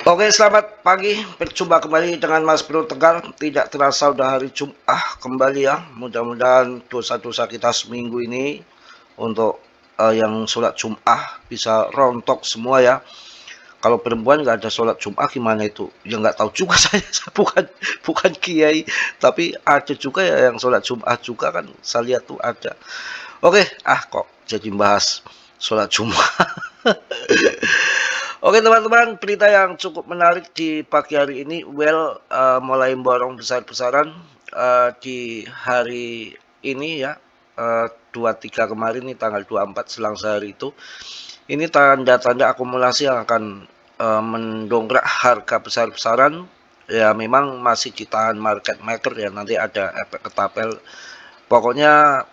Oke, selamat pagi. Berjumpa kembali dengan Mas Bro Tegar. Tidak terasa udah hari Jumat kembali ya. Mudah-mudahan dosa-dosa kita seminggu ini untuk yang sholat Jumat bisa rontok semua ya. Kalau perempuan nggak ada sholat Jumat gimana itu? Ya nggak tahu juga saya bukan kiai, tapi ada juga ya yang sholat Jumat juga kan. Saya lihat tuh ada. Oke, kok jadi bahas sholat Jumat. Oke teman-teman, berita yang cukup menarik di pagi hari ini, mulai borong besar-besaran di hari ini ya, 23 kemarin nih tanggal 24 selang sehari itu. Ini tanda-tanda akumulasi yang akan mendongkrak harga besar-besaran. Ya memang masih ditahan market maker ya, nanti ada efek ketapel. Pokoknya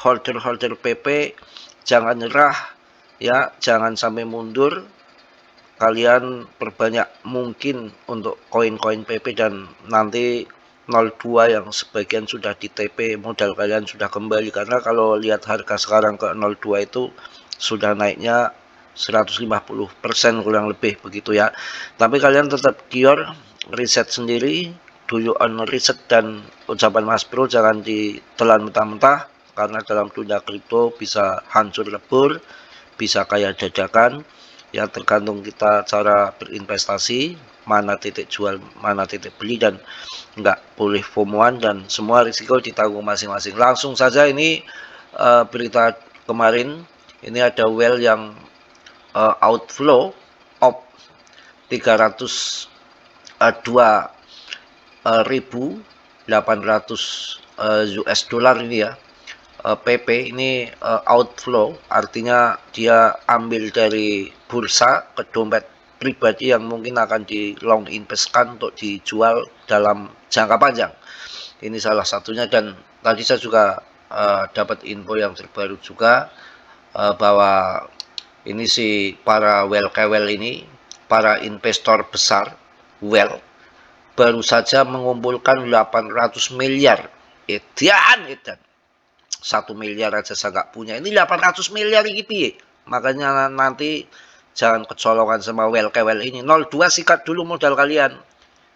holder-holder PP jangan nyerah ya, jangan sampai mundur. Kalian perbanyak mungkin untuk koin-koin PP dan nanti 02 yang sebagian sudah di TP modal kalian sudah kembali, karena kalau lihat harga sekarang ke 02 itu sudah naiknya 150% kurang lebih begitu ya. Tapi kalian tetap gior, riset sendiri, do your own riset, dan ucapan Mas Bro jangan ditelan mentah-mentah, karena dalam dunia kripto bisa hancur lebur, bisa kaya dadakan. Ya tergantung kita cara berinvestasi, mana titik jual, mana titik beli, dan nggak boleh FOMOan, dan semua risiko ditanggung masing-masing. Langsung saja ini berita kemarin, ini ada whale yang outflow of 302.800 US dollar ini ya. PP ini outflow, artinya dia ambil dari bursa ke dompet pribadi yang mungkin akan di long investkan untuk dijual dalam jangka panjang. Ini salah satunya, dan tadi saya juga dapat info yang terbaru juga bahwa ini si para whale ini, para investor besar whale, baru saja mengumpulkan 800 miliar. Edan. 1 miliar aja saya nggak punya, ini 800 miliar ini piye. Makanya nanti jangan kecolongan sama well ini. 02 sikat dulu modal kalian.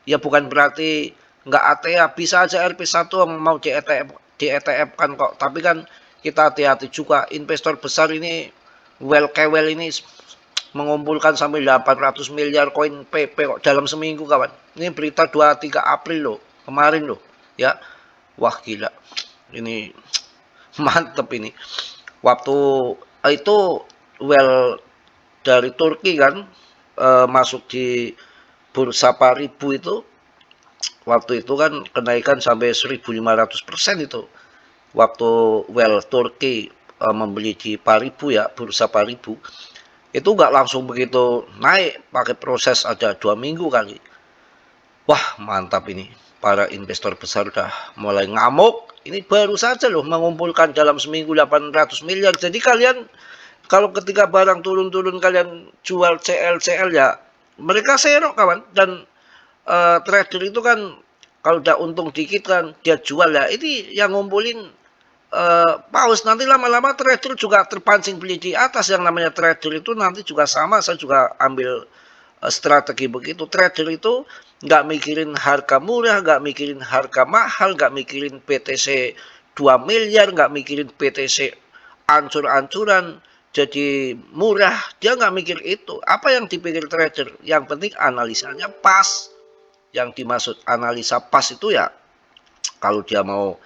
Ya bukan berarti nggak ATA, bisa aja RP1 yang mau di ETF kan kok. Tapi kan kita hati-hati juga, investor besar ini well ini mengumpulkan sampai 800 miliar koin PP kok dalam seminggu kawan. Ini berita 23 April loh, kemarin loh ya. Wah gila, ini mantep ini. Waktu itu dari Turki kan masuk di bursa Paribu itu, waktu itu kan kenaikan sampai 1.500% itu. Waktu Turki membeli di Paribu ya, bursa Paribu, itu nggak langsung begitu naik, pakai proses ada 2 minggu kali. Wah mantap ini, para investor besar udah mulai ngamuk. Ini baru saja loh mengumpulkan dalam seminggu 800 miliar. Jadi kalian kalau ketika barang turun-turun kalian jual CL ya, mereka serok kawan. Dan trader itu kan kalau udah untung dikit kan dia jual ya. Ini yang ngumpulin paus. Nanti lama-lama trader juga terpancing beli di atas. Yang namanya trader itu nanti juga sama, saya juga ambil strategi begitu. Trader itu nggak mikirin harga murah, nggak mikirin harga mahal, nggak mikirin BTC 2 miliar, nggak mikirin BTC ancur-ancuran jadi murah. Dia nggak mikir itu. Apa yang dipikir trader? Yang penting analisanya pas. Yang dimaksud analisa pas itu ya, kalau dia mau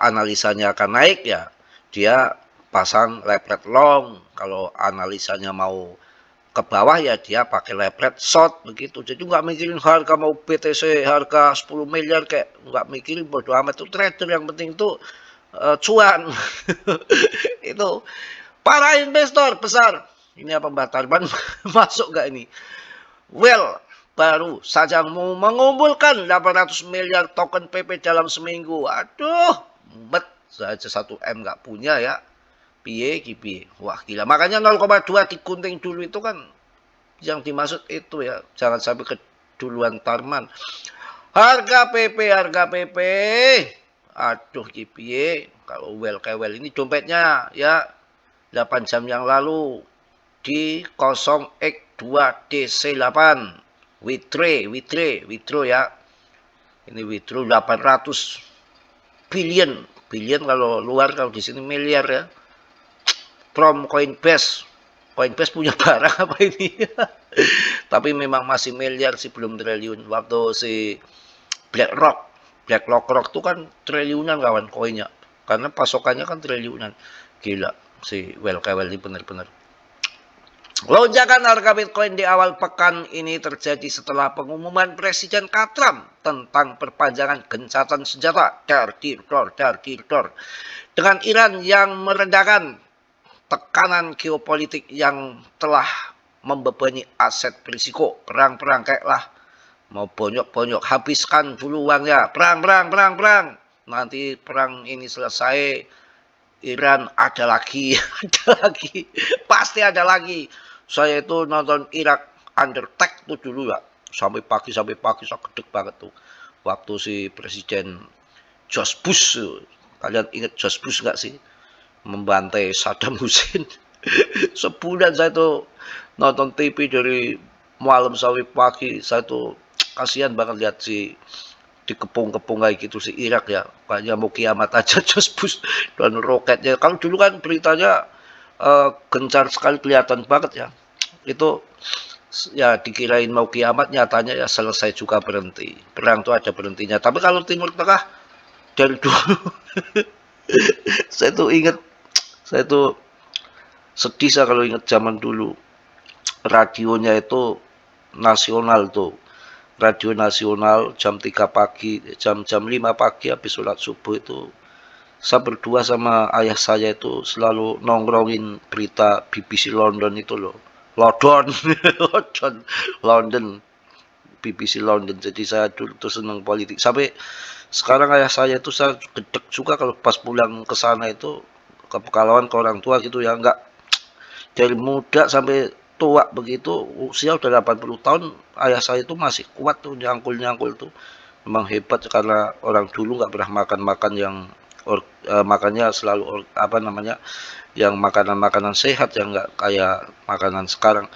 analisanya akan naik ya dia pasang lepret long. Kalau analisanya mau ke bawah ya dia pakai lepret short begitu. Jadi nggak mikirin harga mau BTC harga 10 miliar, kayak nggak mikirin, bodo amat. Itu trader, yang penting itu cuan. Itu para investor besar. Ini apa Mbak Tarban masuk nggak ini? Baru saja mau mengumpulkan 800 miliar token PP dalam seminggu. Aduh, bet saja 1M nggak punya ya. Piye. Wah gila. Makanya 0,2 digunting dulu itu kan yang dimaksud itu ya. Jangan sampai keduluan Tarman. Harga PP. Aduh piye. Kalau well ini dompetnya ya 8 jam yang lalu di 0x 2 DC8 withdraw ya. Ini withdraw 800 billion kalau luar, kalau di sini miliar ya. From Coinbase punya barang apa ini? Tapi memang masih miliar sih, belum triliun. Waktu si BlackRock tuh kan triliunan kawan koinnya, karena pasokannya kan triliunan. Gila si Well ini benar-benar. Lonjakan harga Bitcoin di awal pekan ini terjadi setelah pengumuman Presiden Trump tentang perpanjangan gencatan senjata dengan Iran yang meredakan tekanan geopolitik yang telah membebani aset berisiko. Perang kayak lah, mau bonyok, habiskan dulu uangnya. Perang. Nanti perang ini selesai, Iran ada lagi, pasti ada lagi. Saya itu nonton Irak Under Attack tuh dulu ya, sampai pagi saya gedek banget tuh. Waktu si Presiden George Bush, kalian ingat George Bush nggak sih? Membantai Saddam Hussein. Sebulan saya tuh nonton TV dari malam sampai pagi. Saya tuh kasihan banget lihat si dikepung-kepung kayak gitu si Irak ya. Kayaknya mau kiamat aja George Bush dan roketnya. Kalau dulu kan beritanya gencar sekali, kelihatan banget ya. Itu ya dikirain mau kiamat, nyatanya ya selesai juga, berhenti. Perang tuh ada berhentinya. Tapi kalau Timur Tengah dari dulu saya tuh sedih saya kalau ingat zaman dulu. Radionya itu nasional tuh. Radio nasional jam 3 pagi, jam 5 pagi habis sholat subuh itu. Saya berdua sama ayah saya itu selalu nongkrongin berita BBC London itu loh. London, BBC London. Jadi saya dulu tuh senang politik. Sampai sekarang ayah saya itu saya gedek juga kalau pas pulang ke sana itu, ke Pekalongan, ke orang tua gitu ya, enggak, dari muda sampai tua begitu, usia udah 80 tahun, ayah saya itu masih kuat tuh, nyangkul tuh. Memang hebat, karena orang dulu nggak pernah makan yang makannya selalu yang makanan sehat, yang nggak kayak makanan sekarang.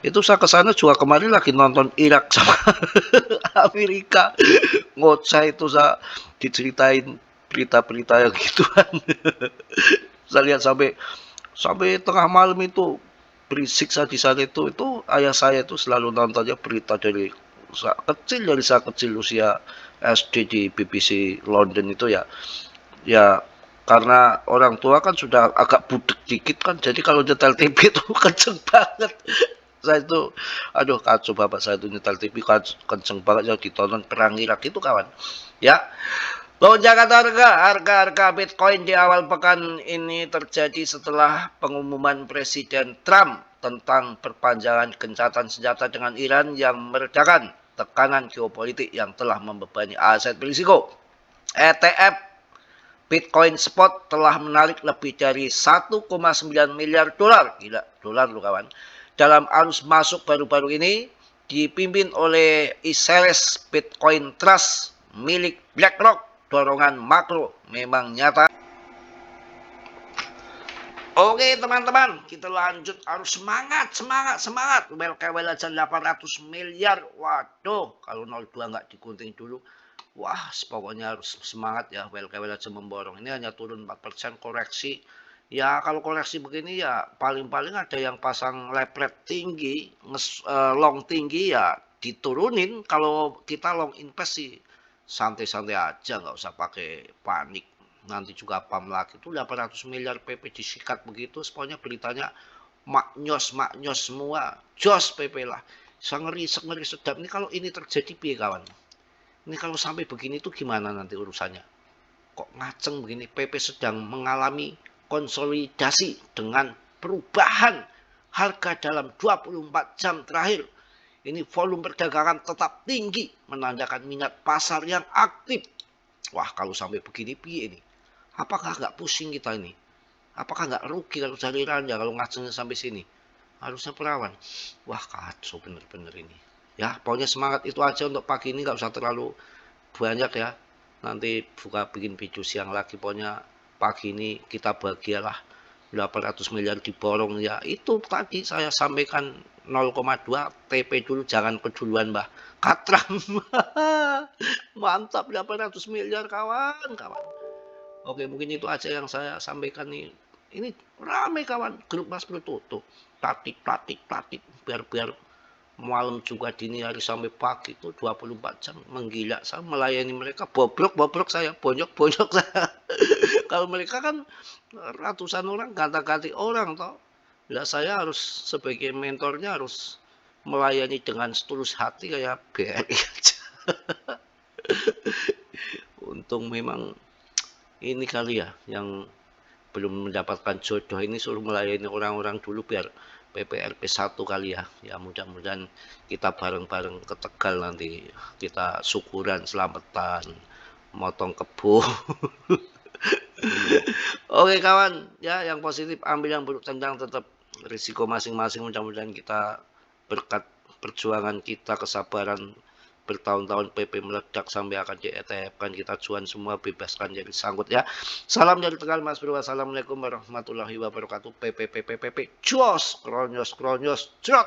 Itu saya kesana juga kemarin lagi nonton Irak sama Amerika, ngoceh itu saya diceritain berita-berita yang gituan. Saya lihat sampai tengah malam itu berisik saya di sana itu ayah saya itu selalu nontonnya berita dari saya kecil usia SD di BBC London itu ya. Ya karena orang tua kan sudah agak budek dikit kan, jadi kalau nyetel TV itu kenceng banget. Saya itu, aduh kacau bapak saya itu nyetel TV kenceng banget ya, ditonton perang Irak itu kawan. Ya, lonjakan harga Bitcoin di awal pekan ini terjadi setelah pengumuman Presiden Trump tentang perpanjangan gencatan senjata dengan Iran yang meredakan tekanan geopolitik yang telah membebani aset berisiko. ETF Bitcoin Spot telah menarik lebih dari 1,9 miliar dolar. Gila, dolar lu kawan. Dalam arus masuk baru-baru ini dipimpin oleh Iseles Bitcoin Trust milik BlackRock. Dorongan makro memang nyata. Oke teman-teman, kita lanjut, harus semangat. Well aja 800 miliar. Waduh, kalau 02 nggak digunting dulu. Wah, pokoknya harus semangat ya. Well aja memborong. Ini hanya turun 4%, koreksi. Ya kalau koreksi begini ya paling-paling ada yang pasang lepret tinggi, long tinggi ya diturunin. Kalau kita long invest sih santai-santai aja, nggak usah pakai panik. Nanti juga pam lagi itu 800 miliar PP disikat begitu, pokoknya beritanya maknyos semua, jos PP lah. Ngeri sedap. Ini kalau ini terjadi piye kawan? Ini kalau sampai begini tuh gimana nanti urusannya? Kok ngaceng begini? PP sedang mengalami konsolidasi dengan perubahan harga dalam 24 jam terakhir. Ini volume perdagangan tetap tinggi, menandakan minat pasar yang aktif. Wah, kalau sampai begini piye ini? Apakah nggak pusing kita ini? Apakah nggak rugi kalau cari randa kalau ngacengnya sampai sini? Harusnya perawan. Wah, kacau bener-bener ini. Ya, pokoknya semangat itu aja untuk pagi ini, nggak usah terlalu banyak ya. Nanti bikin video siang lagi, pokoknya pagi ini kita bahagialah. 800 miliar diborong, ya itu tadi saya sampaikan 0,2 TP dulu, jangan keduluan Mbah Katram. Mantap 800 miliar kawan-kawan. Oke, mungkin itu aja yang saya sampaikan nih. Ini rame kawan, grup Mas Bro tuh. Tatik, tatik, tatik. Biar malam juga dini hari sampai pagi itu 24 jam. Menggila, saya melayani mereka. Bobrok-bobrok saya, bonyok-bonyok saya. Kalau mereka kan ratusan orang, kata-kati orang toh. Lah saya harus sebagai mentornya harus melayani dengan setulus hati kayak BRI aja. Untung memang ini kali ya yang belum mendapatkan jodoh ini, suruh melayani orang-orang dulu biar PPRP 1 kali ya. Ya mudah-mudahan kita bareng-bareng ke Tegal nanti, kita syukuran selamatan motong kebo. Oke kawan, ya yang positif ambil, yang buruk tendang, tetap risiko masing-masing. Mudah-mudahan kita berkat perjuangan kita, kesabaran bertahun-tahun PP meledak sampai akan di-ETF-kan, kita cuan semua, bebaskan jadi sangkut ya. Salam dari Tegal Mas Bro. Wassalamualaikum warahmatullahi wabarakatuh. PP PP PP jos kronyos kronyos jrot.